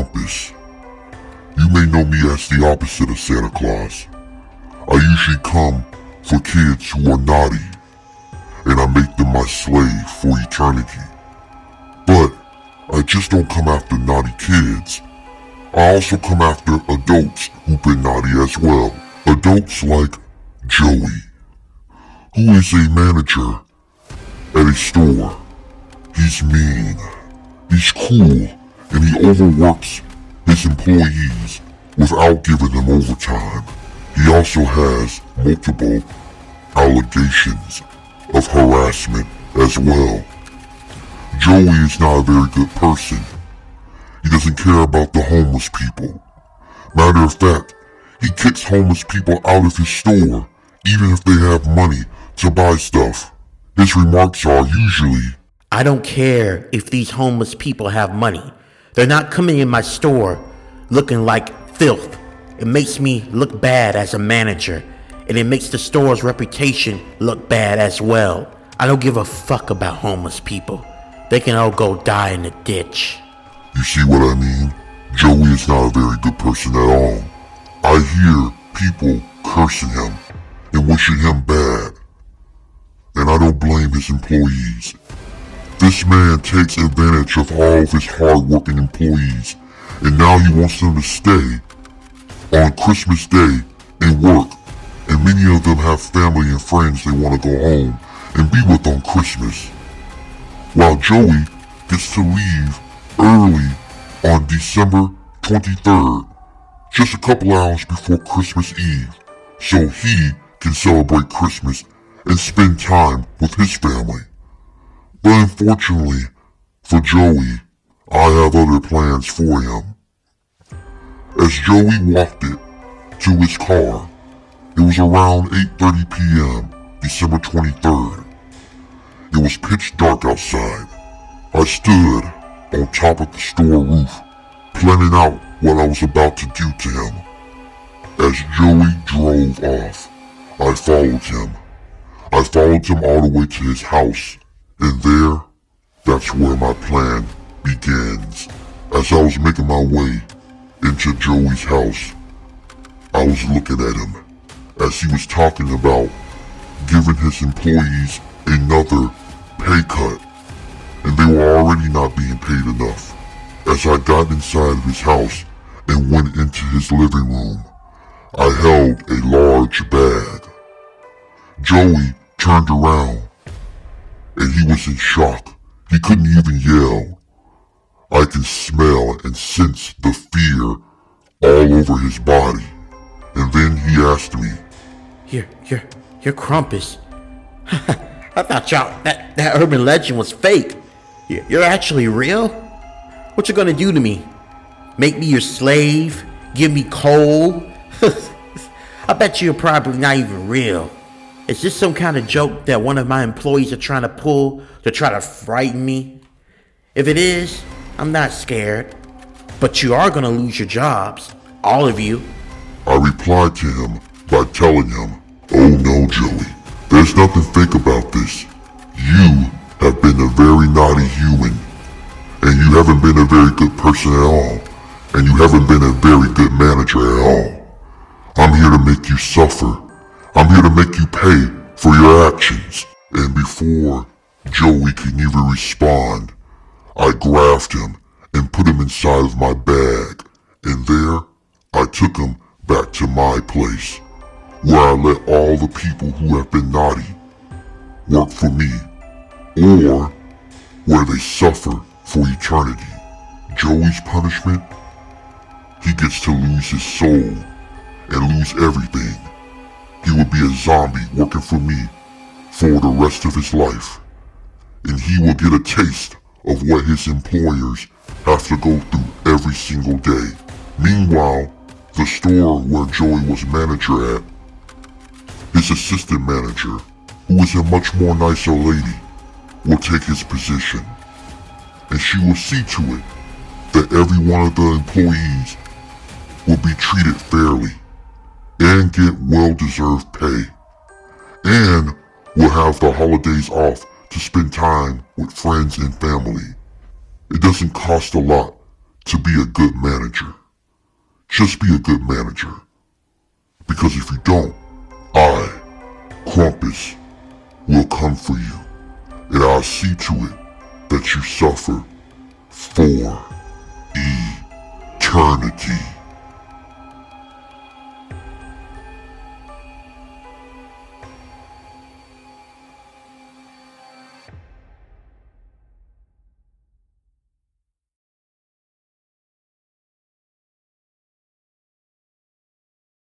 Krampus. You may know me as the opposite of Santa Claus. I usually come for kids who are naughty, and I make them my slave for eternity. But I just don't come after naughty kids. I also come after adults who've been naughty as well. Adults like Joey, who is a manager at a store. He's mean, he's cruel, and he overworks his employees without giving them overtime. He also has multiple allegations of harassment as well. Joey is not a very good person. He doesn't care about the homeless people. Matter of fact, he kicks homeless people out of his store even if they have money to buy stuff. His remarks are usually, I don't care if these homeless people have money. They're not coming in my store looking like filth. It makes me look bad as a manager, and it makes the store's reputation look bad as well. I don't give a fuck about homeless people. They can all go die in the ditch. You see what I mean? Joey is not a very good person at all. I hear people cursing him and wishing him bad. And I don't blame his employees. This man takes advantage of all of his hard-working employees, and now he wants them to stay on Christmas Day and work. And many of them have family and friends they want to go home and be with on Christmas. While Joey gets to leave early on December 23rd, just a couple hours before Christmas Eve, so he can celebrate Christmas and spend time with his family. But unfortunately for Joey, I have other plans for him. As Joey walked it to his car, it was around 8:30 p.m., December 23rd. It was pitch dark outside. I stood on top of the store roof, planning out what I was about to do to him. As Joey drove off, I followed him. I followed him all the way to his house, and there, that's where my plan begins. As I was making my way into Joey's house, I was looking at him as he was talking about giving his employees another pay cut, and they were already not being paid enough. As I got inside of his house and went into his living room, I held a large bag. Joey turned around, and he was in shock. He couldn't even yell. I can smell and sense the fear all over his body. And then he asked me, You're Krampus. I thought that urban legend was fake. You're actually real? What you gonna do to me? Make me your slave? Give me coal? I bet you're probably not even real. Is this some kind of joke that one of my employees are trying to pull to try to frighten me? If it is, I'm not scared. But you are gonna lose your jobs. All of you. I replied to him by telling him, oh no, Joey, there's nothing fake about this. You have been a very naughty human, and you haven't been a very good person at all, and you haven't been a very good manager at all. I'm here to make you suffer. I'm here to make you pay for your actions. And before Joey can even respond, I grabbed him and put him inside of my bag, and there I took him back to my place, where I let all the people who have been naughty work for me, or where they suffer for eternity. Joey's punishment? He gets to lose his soul and lose everything. He will be a zombie working for me for the rest of his life, and he will get a taste of what his employers have to go through every single day. Meanwhile, the store where Joey was manager at, his assistant manager, who is a much more nicer lady, will take his position, and she will see to it that every one of the employees will be treated fairly and get well-deserved pay, and will have the holidays off to spend time with friends and family. It doesn't cost a lot to be a good manager. Just be a good manager. Because if you don't, I, Krampus, will come for you, and I'll see to it that you suffer for eternity.